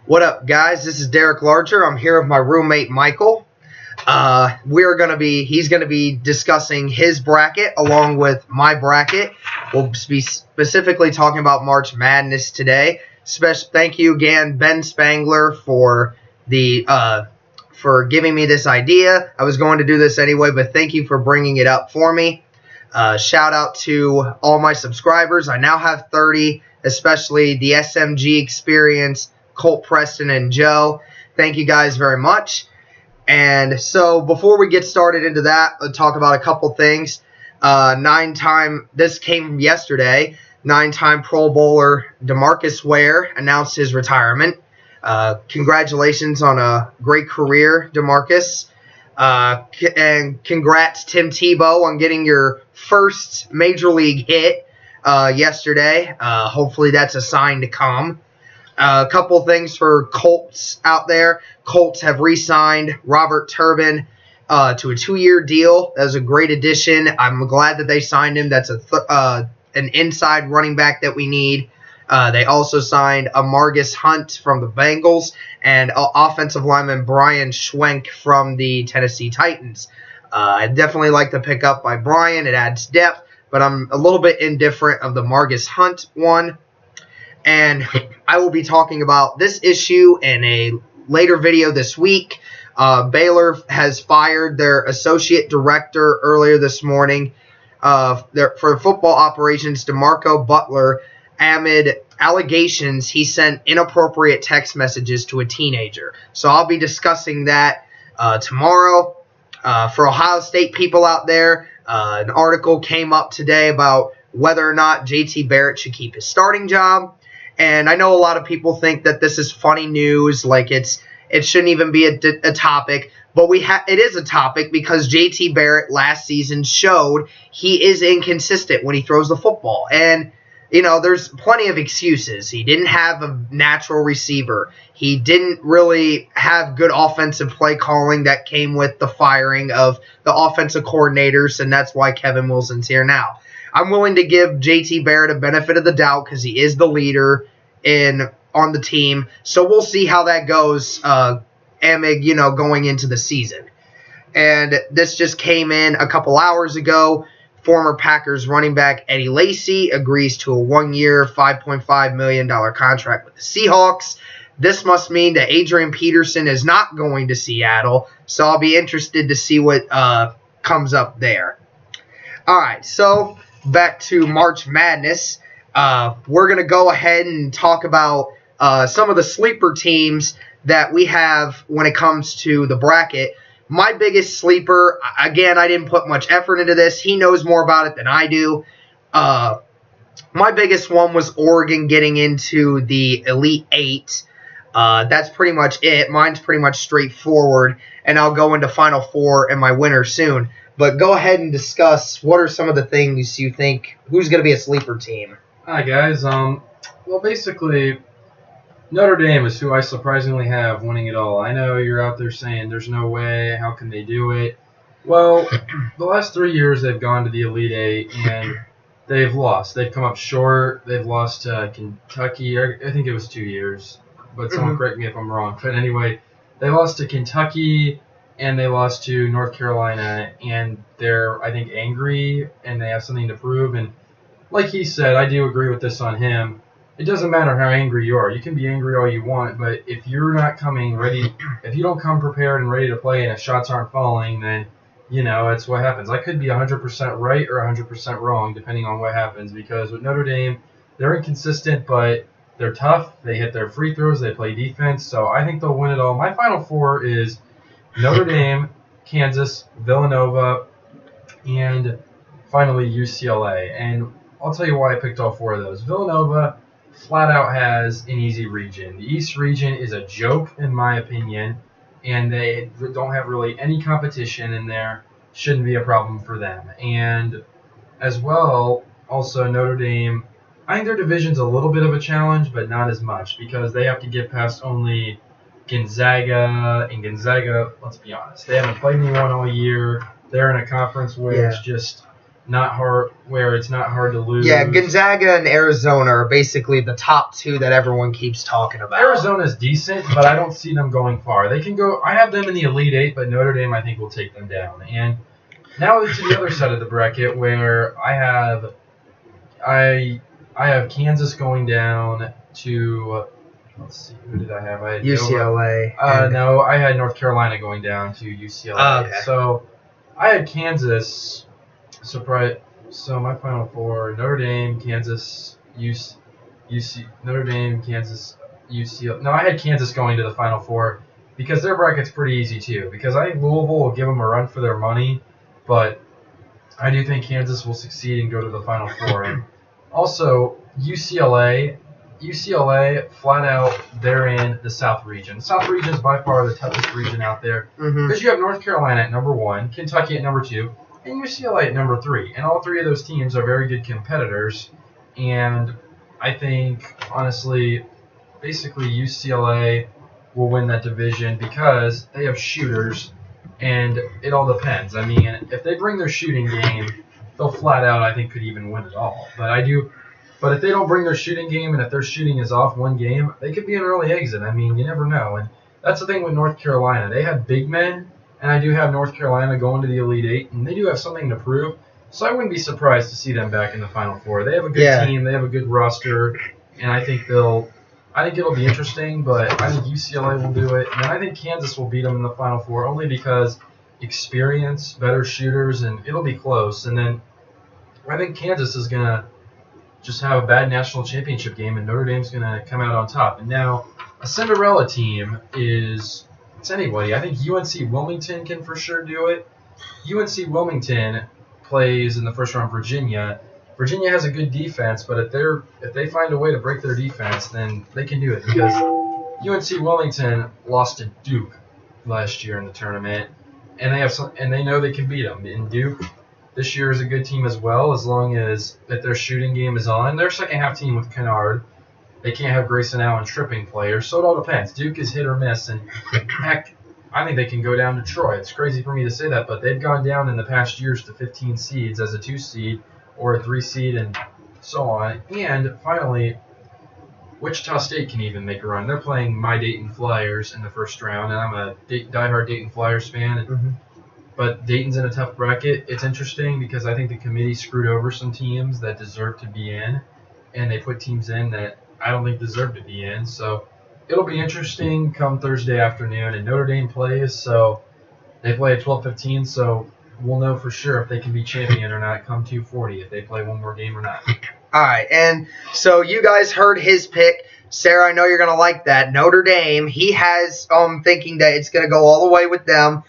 What up, guys? This is Derek Larger. I'm here with my roommate Michael. He's gonna be discussing his bracket along with my bracket. We'll be specifically talking about March Madness today. Special thank you again, Ben Spangler, for giving me this idea. I was going to do this anyway, but thank you for bringing it up for me. Shout out to all my subscribers. I now have 30, especially the SMG Experience, Colt, Preston, and Joe. Thank you guys very much. And so before we get started into that, let's talk about a couple things. This came yesterday, 9-time Pro Bowler DeMarcus Ware announced his retirement. Congratulations on a great career, DeMarcus. And congrats, Tim Tebow, on getting your first Major League hit yesterday. Hopefully that's a sign to come. A couple things for Colts out there. Colts have re-signed Robert Turbin to a 2-year deal. That was a great addition. I'm glad that they signed him. That's an inside running back that we need. They also signed Amargus Hunt from the Bengals and offensive lineman Brian Schwenk from the Tennessee Titans. I definitely like the pickup by Brian. It adds depth, but I'm a little bit indifferent of the Amargus Hunt one. And I will be talking about this issue in a later video this week. Baylor has fired their associate director earlier this morning for football operations, DeMarco Butler, amid allegations he sent inappropriate text messages to a teenager. So I'll be discussing that tomorrow. For Ohio State people out there, an article came up today about whether or not JT Barrett should keep his starting job. And I know a lot of people think that this is funny news, like it shouldn't even be a topic, but it is a topic because JT Barrett last season showed he is inconsistent when he throws the football. And, there's plenty of excuses. He didn't have a natural receiver. He didn't really have good offensive play calling that came with the firing of the offensive coordinators, and that's why Kevin Wilson's here now. I'm willing to give JT Barrett a benefit of the doubt because he is the leader on the team. So we'll see how that goes, going into the season. And this just came in a couple hours ago. Former Packers running back Eddie Lacy agrees to a 1-year, $5.5 million contract with the Seahawks. This must mean that Adrian Peterson is not going to Seattle, so I'll be interested to see what comes up there. All right, so back to March Madness. We're going to go ahead and talk about some of the sleeper teams that we have when it comes to the bracket. My biggest sleeper, again, I didn't put much effort into this. He knows more about it than I do. My biggest one was Oregon getting into the Elite Eight. That's pretty much it. Mine's pretty much straightforward, and I'll go into Final Four and my winner soon. But go ahead and discuss what are some of the things you think, who's going to be a sleeper team? Hi, guys. Well, basically, Notre Dame is who I surprisingly have winning it all. I know you're out there saying there's no way, how can they do it? Well, the last 3 years they've gone to the Elite Eight, and they've lost. They've come up short. They've lost to Kentucky. I think it was 2 years, but someone correct me if I'm wrong. But anyway, they lost to Kentucky, and they lost to North Carolina, and they're, I think, angry, and they have something to prove. And like he said, I do agree with this on him. It doesn't matter how angry you are. You can be angry all you want, but if you're not coming ready, if you don't come prepared and ready to play and if shots aren't falling, then, that's what happens. I could be 100% right or 100% wrong, depending on what happens, because with Notre Dame, they're inconsistent, but they're tough. They hit their free throws. They play defense, so I think they'll win it all. My Final Four is Notre Dame, Kansas, Villanova, and finally UCLA. And I'll tell you why I picked all 4 of those. Villanova flat out has an easy region. The East region is a joke, in my opinion, and they don't have really any competition in there. Shouldn't be a problem for them. And as well, also Notre Dame, I think their division's a little bit of a challenge, but not as much, because they have to get past only Gonzaga, and Gonzaga, let's be honest, they haven't played anyone all year. They're in a conference where it's just where it's not hard to lose. Yeah, Gonzaga and Arizona are basically the top two that everyone keeps talking about. Arizona's decent, but I don't see them going far. They can go. I have them in the Elite Eight, but Notre Dame I think will take them down. And now to the other side of the bracket where I have Kansas going down to. Let's see, who did I have? I had UCLA. No, I had North Carolina going down to UCLA. Okay. So I had Kansas. Surprise. So my Final Four: Notre Dame, Kansas, Notre Dame, Kansas, UCLA. No, I had Kansas going to the Final Four because their bracket's pretty easy too. Because I think Louisville will give them a run for their money, but I do think Kansas will succeed and go to the Final Four. And also UCLA flat out, they're in the South region. The South region is by far the toughest region out there because you have North Carolina at number 1, Kentucky at number 2, and UCLA at number 3. And all three of those teams are very good competitors. And I think, honestly, basically UCLA will win that division because they have shooters, and it all depends. I mean, if they bring their shooting game, they'll flat out, I think, could even win it all. But if they don't bring their shooting game, and if their shooting is off one game, they could be an early exit. I mean, you never know. And that's the thing with North Carolina. They have big men, and I do have North Carolina going to the Elite Eight, and they do have something to prove. So I wouldn't be surprised to see them back in the Final Four. They have a good team. They have a good roster, and I think it'll be interesting, but I think UCLA will do it. And I think Kansas will beat them in the Final Four only because experience, better shooters, and it'll be close. And then I think Kansas is going to just have a bad national championship game, and Notre Dame's going to come out on top. And now a Cinderella team it's anybody. I think UNC Wilmington can for sure do it. UNC Wilmington plays in the first round Virginia. Virginia has a good defense, but if they find a way to break their defense, then they can do it because UNC Wilmington lost to Duke last year in the tournament, and they know they can beat them. And Duke this year is a good team as well, as long as that their shooting game is on. Their second half team with Kennard, they can't have Grayson Allen tripping players, so it all depends. Duke is hit or miss, and heck, I think they can go down to Troy. It's crazy for me to say that, but they've gone down in the past years to 15 seeds as a 2 seed or a 3 seed and so on. And finally, Wichita State can even make a run. They're playing my Dayton Flyers in the first round, and I'm a diehard Dayton Flyers fan. But Dayton's in a tough bracket. It's interesting because I think the committee screwed over some teams that deserve to be in, and they put teams in that I don't think deserve to be in. So it'll be interesting come Thursday afternoon, and Notre Dame plays, so they play at 12:15, so we'll know for sure if they can be champion or not come 2:40, if they play one more game or not. All right, and so you guys heard his pick. Sarah, I know you're going to like that. Notre Dame, he has thinking that it's going to go all the way with them.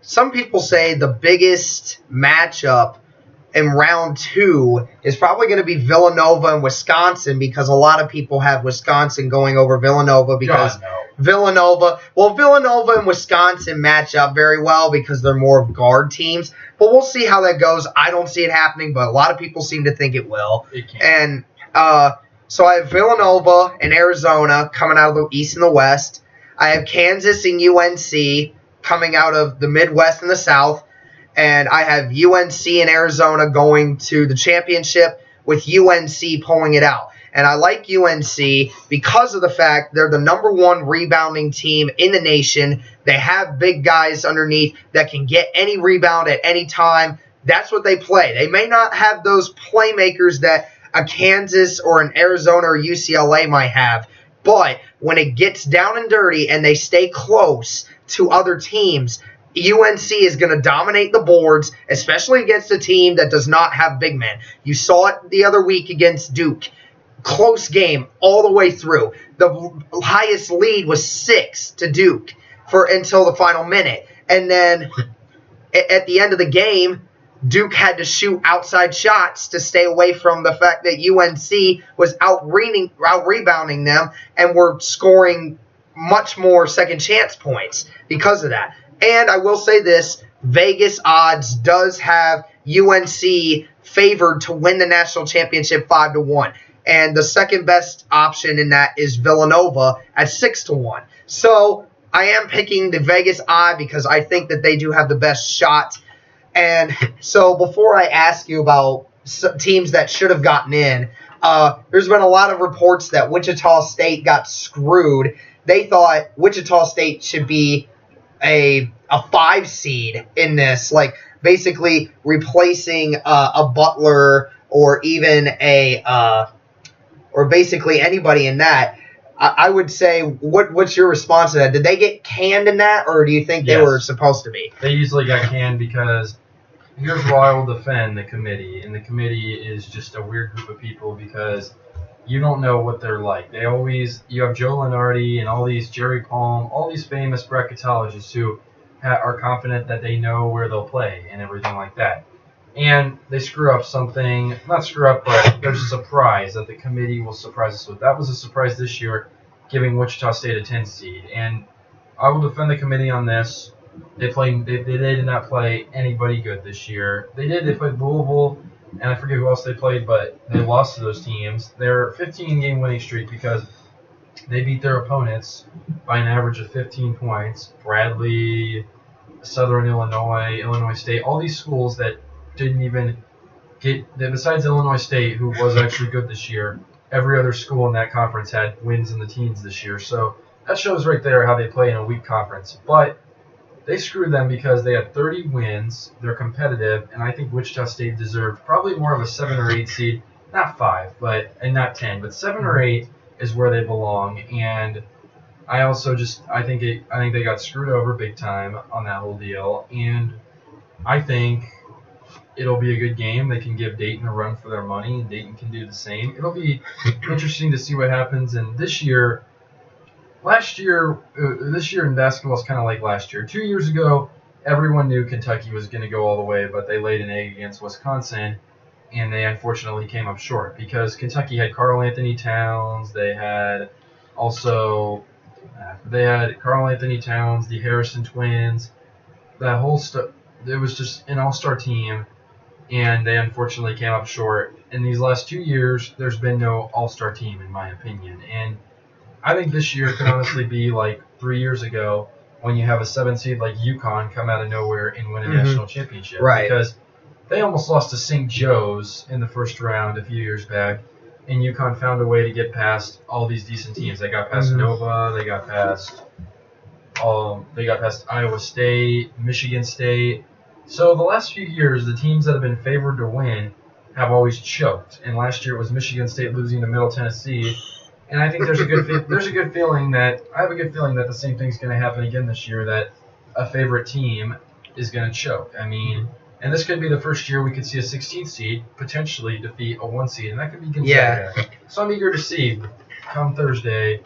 Some people say the biggest matchup in round 2 is probably going to be Villanova and Wisconsin because a lot of people have Wisconsin going over Villanova because Villanova and Wisconsin match up very well because they're more of guard teams. But we'll see how that goes. I don't see it happening, but a lot of people seem to think it will. It can. And so I have Villanova and Arizona coming out of the East and the West. I have Kansas and UNC coming out of the Midwest and the South. And I have UNC and Arizona going to the championship with UNC pulling it out. And I like UNC because of the fact they're the number 1 rebounding team in the nation. They have big guys underneath that can get any rebound at any time. That's what they play. They may not have those playmakers that a Kansas or an Arizona or UCLA might have. But when it gets down and dirty and they stay close to other teams, UNC is going to dominate the boards, especially against a team that does not have big men. You saw it the other week against Duke. Close game all the way through. The highest lead was 6 to Duke until the final minute. And then at the end of the game, Duke had to shoot outside shots to stay away from the fact that UNC was out-rebounding them and were scoring much more second chance points because of that. And I will say this, Vegas odds does have UNC favored to win the national championship 5-1. And the second best option in that is Villanova at 6-1. So I am picking the Vegas odd because I think that they do have the best shot And so before I ask you about teams that should have gotten in, there's been a lot of reports that Wichita State got screwed. They thought Wichita State should be a 5 seed in this, like basically replacing a Butler or even or basically anybody in that. I would say, what's your response to that? Did they get canned in that, or do you think they were supposed to be? They easily got canned because here's why I will defend the committee, and the committee is just a weird group of people because you don't know what they're like. You have Joe Lenardi and all these Jerry Palm, all these famous bracketologists who are confident that they know where they'll play and everything like that. And they screw up something, not screw up, but there's a surprise that the committee will surprise us with. That was a surprise this year, giving Wichita State a 10 seed. And I will defend the committee on this. They did not play anybody good this year. They played Louisville, and I forget who else they played, but they lost to those teams. They're 15-game winning streak because they beat their opponents by an average of 15 points. Bradley, Southern Illinois, Illinois State, all these schools that didn't even besides Illinois State, who was actually good this year, every other school in that conference had wins in the teens this year. So that shows right there how they play in a weak conference. But they screwed them because they had 30 wins. They're competitive, and I think Wichita State deserved probably more of a 7 or 8 seed, not 5, and not 10, but 7 or 8 is where they belong. And I also I think they got screwed over big time on that whole deal. And I think it'll be a good game. They can give Dayton a run for their money, and Dayton can do the same. It'll be interesting to see what happens. And this year in basketball is kind of like last year. 2 years ago, everyone knew Kentucky was going to go all the way, but they laid an egg against Wisconsin, and they unfortunately came up short because Kentucky had Karl Anthony Towns. They had Karl Anthony Towns, the Harrison twins, that whole stuff. It was just an all-star team, and they unfortunately came up short. In these last 2 years, there's been no all-star team, in my opinion. And I think this year could honestly be like 3 years ago when you have a 7 seed like UConn come out of nowhere and win a national championship. Right. Because they almost lost to St. Joe's in the first round a few years back, and UConn found a way to get past all these decent teams. They got past Nova, they got past Iowa State, Michigan State. So the last few years, the teams that have been favored to win have always choked. And last year it was Michigan State losing to Middle Tennessee. And I think I have a good feeling that the same thing's going to happen again this year, that a favorite team is going to choke. I mean, and this could be the first year we could see a 16th seed potentially defeat a 1 seed, and that could be Gonzaga. Yeah. So I'm eager to see come Thursday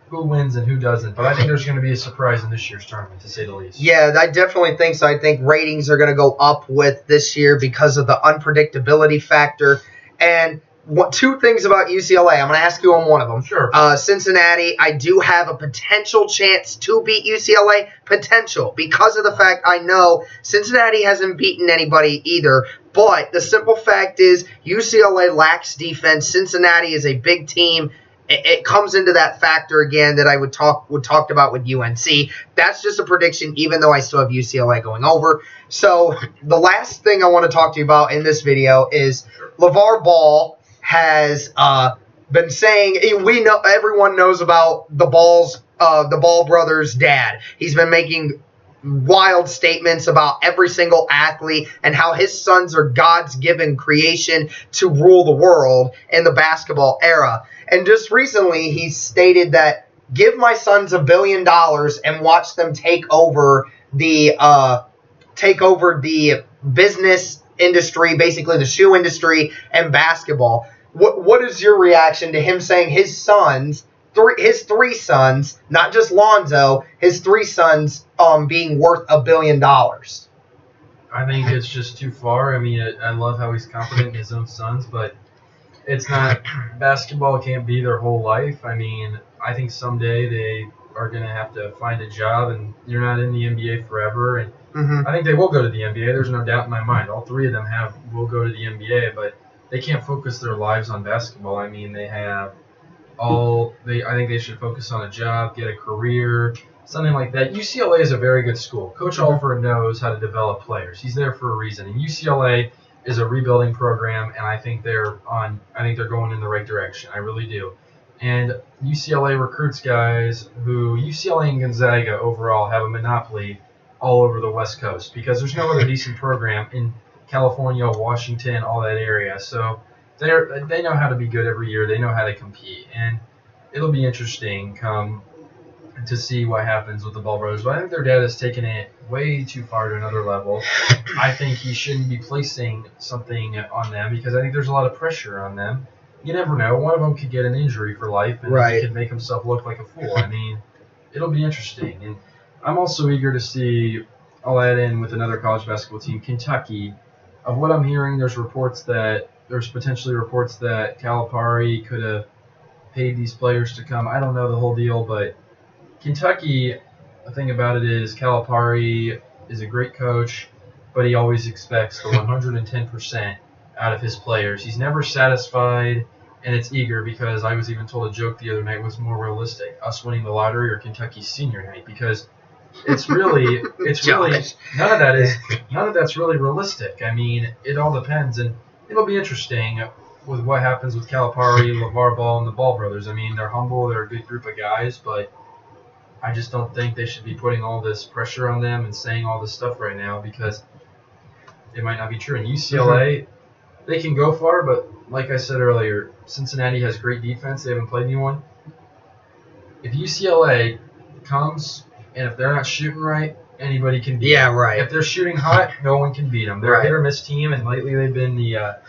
who wins and who doesn't. But I think there's going to be a surprise in this year's tournament, to say the least. Yeah, I definitely think so. I think ratings are going to go up with this year because of the unpredictability factor. And 2 things about UCLA. I'm going to ask you on one of them. Sure. Cincinnati, I do have a potential chance to beat UCLA. Potential. Because of the fact I know Cincinnati hasn't beaten anybody either. But the simple fact is UCLA lacks defense. Cincinnati is a big team. It comes into that factor again that I would talked about with UNC. That's just a prediction, even though I still have UCLA going over. So the last thing I want to talk to you about in this video is LeVar Ball has been saying, everyone knows about the Ball brothers' dad. He's been making wild statements about every single athlete and how his sons are God's given creation to rule the world in the basketball era. And just recently, he stated that give my sons $1 billion and watch them take over the business industry, basically the shoe industry and basketball. What is your reaction to him saying his sons, his 3 sons, not just Lonzo, his 3 sons being worth $1 billion? I think it's just too far. I mean, I love how he's confident in his own sons, but it's not, basketball can't be their whole life. I mean, I think someday they are going to have to find a job, and you're not in the NBA forever. And I think they will go to the NBA. There's no doubt in my mind. All 3 of them will go to the NBA, but they can't focus their lives on basketball. I mean, they have I think they should focus on a job, get a career, something like that. UCLA is a very good school. Coach Alford knows how to develop players. He's there for a reason. And UCLA is a rebuilding program, and I think they're going in the right direction. I really do. And UCLA recruits guys who UCLA and Gonzaga overall have a monopoly all over the West Coast because there's no other decent program in California, Washington, all that area. So they know how to be good every year. They know how to compete, and it'll be interesting to see what happens with the Ball brothers. But I think their dad has taken it way too far to another level. I think he shouldn't be placing something on them because I think there's a lot of pressure on them. You never know. One of them could get an injury for life, and he could make himself look like a fool. I mean, it'll be interesting. And I'm also eager to see, I'll add in with another college basketball team, Kentucky. Of what I'm hearing, there's potentially reports that Calipari could have paid these players to come. I don't know the whole deal, but Kentucky, the thing about it is Calipari is a great coach, but he always expects the 110% out of his players. He's never satisfied, and it's eager because I was even told a joke the other night was more realistic, us winning the lottery or Kentucky's senior night, because it's really none of that's really realistic. I mean, it all depends, and it'll be interesting with what happens with Calipari, LeVar Ball, and the Ball brothers. I mean, they're humble, they're a good group of guys, but I just don't think they should be putting all this pressure on them and saying all this stuff right now because it might not be true. And UCLA, they can go far, but like I said earlier, Cincinnati has great defense. They haven't played anyone. If UCLA comes and if they're not shooting right, anybody can beat them. Right. If they're shooting hot, no one can beat them. They're a hit-or-miss team, and lately they've been the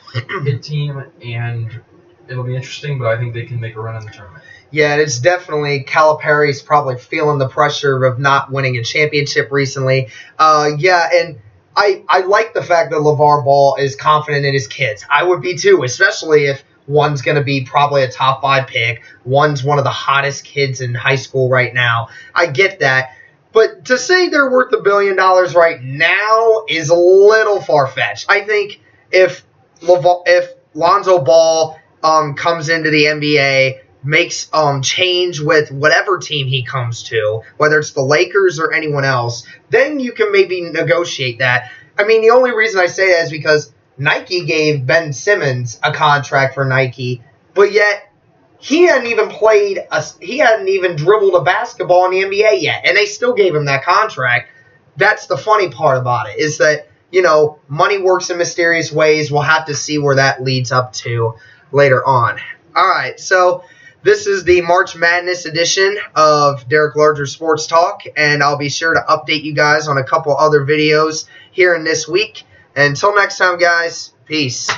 hit team, and it'll be interesting, but I think they can make a run in the tournament. Yeah, it's definitely Calipari's probably feeling the pressure of not winning a championship recently. And I like the fact that LeVar Ball is confident in his kids. I would be too, especially if one's going to be probably a top 5 pick. One's one of the hottest kids in high school right now. I get that. But to say they're worth $1 billion right now is a little far-fetched. I think if Lonzo Ball comes into the NBA, makes change with whatever team he comes to, whether it's the Lakers or anyone else, then you can maybe negotiate that. I mean, the only reason I say that is because Nike gave Ben Simmons a contract for Nike, but yet he hadn't even dribbled a basketball in the NBA yet, and they still gave him that contract. That's the funny part about it, is that, money works in mysterious ways. We'll have to see where that leads up to later on. All right, so this is the March Madness edition of Derek Larger Sports Talk, and I'll be sure to update you guys on a couple other videos here in this week. Until next time, guys, peace.